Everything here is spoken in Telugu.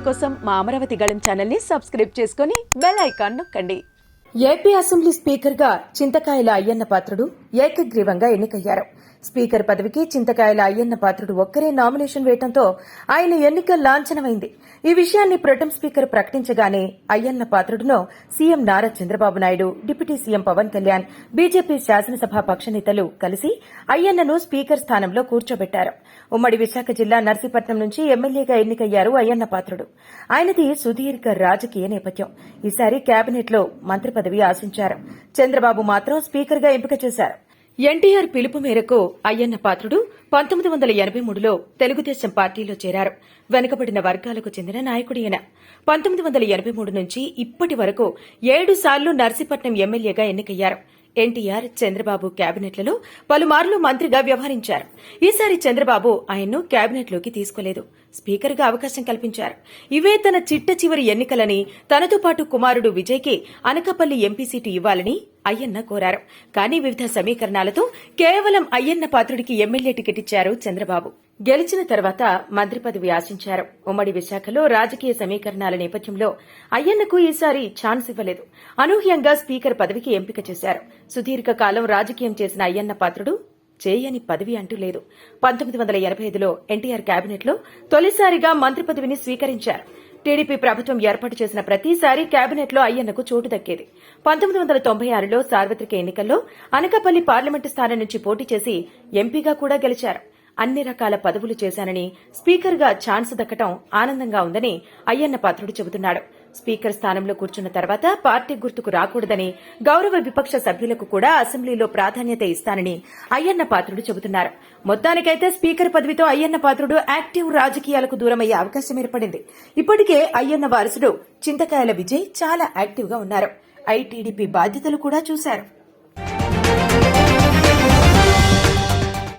కోసం మా అమరావతి గళం ఛానల్ ని సబ్స్క్రైబ్ చేసుకుని బెల్ ఐకాన్ నొక్కండి. ఏపీ అసెంబ్లీ స్పీకర్ గా చింతకాయల అయ్యన్న పాత్రుడు ఏకగ్రీవంగా ఎన్నికయ్యారు. స్పీకర్ పదవికి చింతకాయల అయ్యన్న పాత్రుడు ఒక్కరే నామినేషన్ వేయడంతో ఆయన ఎన్నిక లాంఛనమైంది. ఈ విషయాన్ని ప్రొటెం స్పీకర్ ప్రకటించగానే అయ్యన్న పాత్రుడును CM Nara Chandrababu Naidu, deputy CM Pawan Kalyan, BJP శాసనసభ పక్ష నేతలు కలిసి అయ్యన్నను స్పీకర్ స్థానంలో కూర్చోబెట్టారు. ఉమ్మడి విశాఖ జిల్లా నర్సీపట్నం నుంచి ఎమ్మెల్యేగా ఎన్నికయ్యారు అయ్యన్న పాత్రుడు. ఆయనది సుదీర్ఘ రాజకీయ నేపథ్యం. ఈసారి కేబినెట్ లో మంత్రి పదవి ఆశించారు. చంద్రబాబు మాత్రం స్పీకర్ గా ఎంపిక చేశారు. ఎన్టీఆర్ పిలుపు మేరకు అయ్యన్న పాత్రుడు 1983లో తెలుగుదేశం పార్టీలో చేరారు. వెనుకబడిన వర్గాలకు చెందిన నాయకుడియన 1983 నుంచి ఇప్పటి వరకు 7 సార్లు నర్సీపట్నం ఎమ్మెల్యేగా ఎన్నికయ్యారు. ఎన్టీఆర్, చంద్రబాబు కేబినెట్లలో పలుమార్లు మంత్రిగా వ్యవహరించారు. ఈసారి చంద్రబాబు ఆయన్ను కేబినెట్లోకి తీసుకోలేదు. స్పీకర్గా అవకాశం కల్పించారు. ఇవే తన చిట్ట చివరి ఎన్నికలని, తనతో పాటు కుమారుడు విజయ్కి అనకాపల్లి ఎంపీ సీటు ఇవ్వాలని అయ్యన్న కోరారు. కానీ వివిధ సమీకరణాలతో కేవలం అయ్యన్న పాత్రుడికి ఎమ్మెల్యే టికెట్ ఇచ్చారు చంద్రబాబు. గెలిచిన తర్వాత మంత్రి పదవి ఆశించారు. ఉమ్మడి విశాఖలో రాజకీయ సమీకరణాల నేపథ్యంలో అయ్యన్నకు ఈసారి ఛాన్స్ ఇవ్వలేదు. అనూహ్యంగా స్పీకర్ పదవికి ఎంపిక చేశారు. సుదీర్ఘకాలం రాజకీయం చేసిన అయ్యన్న పాత్రుడు చేయని పదవి అంటూ లేదు. 1985లో ఎన్టీఆర్ కేబినెట్లో తొలిసారిగా మంత్రి పదవిని స్వీకరించారు. టీడీపీ ప్రభుత్వం ఏర్పాటు చేసిన ప్రతిసారి కేబినెట్లో అయ్యన్నకు చోటు దక్కేది. 1996లో సార్వత్రిక ఎన్నికల్లో అనకాపల్లి పార్లమెంటు స్థానం నుంచి పోటీ చేసి ఎంపీగా కూడా గెలిచారు. అన్ని రకాల పదవులు చేశానని, స్పీకర్గా ఛాన్స్ దక్కడం ఆనందంగా ఉందని అయ్యన్న పాత్రుడు చెబుతున్నాడు. స్పీకర్ స్థానంలో కూర్చున్న తర్వాత పార్టీ గుర్తుకు రాకూడదని, గౌరవ విపక్ష సభ్యులకు కూడా అసెంబ్లీలో ప్రాధాన్యత ఇస్తానని అయ్యన్న పాత్రుడు చెబుతున్నారు. మొత్తానికైతే స్పీకర్ పదవితో అయ్యన్న పాత్రుడు యాక్టివ్ రాజకీయాలకు దూరమయ్యే అవకాశం ఏర్పడింది. ఇప్పటికే అయ్యన్న వారసుడు చింతకాయల విజయ్ చాలా యాక్టివ్గా ఉన్నారు. ఐటీడీపీ బాధ్యతలు కూడా చూశారు.